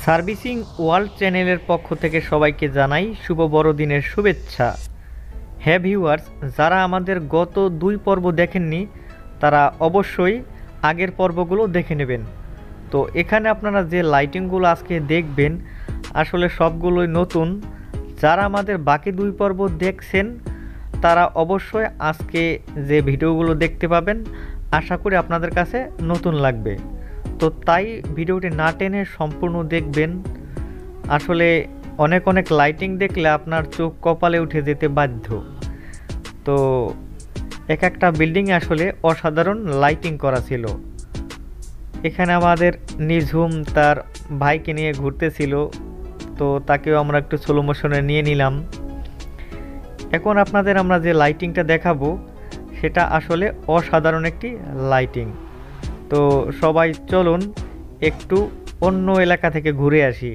Servicing world চ্যানেলের পক্ষ থেকে সবাইকে জানাই শুভ বড়দিনের শুভেচ্ছা। হ্যাঁ ভিউয়ার্স, যারা আমাদের গত 2 পর্ব দেখেননি তারা অবশ্যই আগের পর্বগুলো দেখে নেবেন। তো এখানে আপনারা যে লাইটিংগুলো আজকে দেখবেন আসলে সবগুলোই নতুন। যারা আমাদের বাকি 2 পর্ব দেখছেন তারা অবশ্যই আজকে যে ভিডিওগুলো দেখতে পাবেন আশা করি আপনাদের কাছে নতুন লাগবে। তো তাই ভিডিওটি না টেনে সম্পূর্ণ দেখবেন। আসলে অনেক অনেক লাইটিং দেখলে আপনার চোখ কপালে উঠে যেতে বাধ্য। তো এক একটা বিল্ডিংয়ে আসলে অসাধারণ লাইটিং করা ছিল। এখানে আমাদের নিঝুম তার ভাইকে নিয়ে ঘুরতেছিল, তো তাকেও আমরা একটু স্লো মোশনে নিয়ে নিলাম। এখন আপনাদের আমরা যে লাইটিংটা দেখাবো সেটা আসলে অসাধারণ একটি লাইটিং। তো সবাই চলুন একটু অন্য এলাকা থেকে ঘুরে আসি।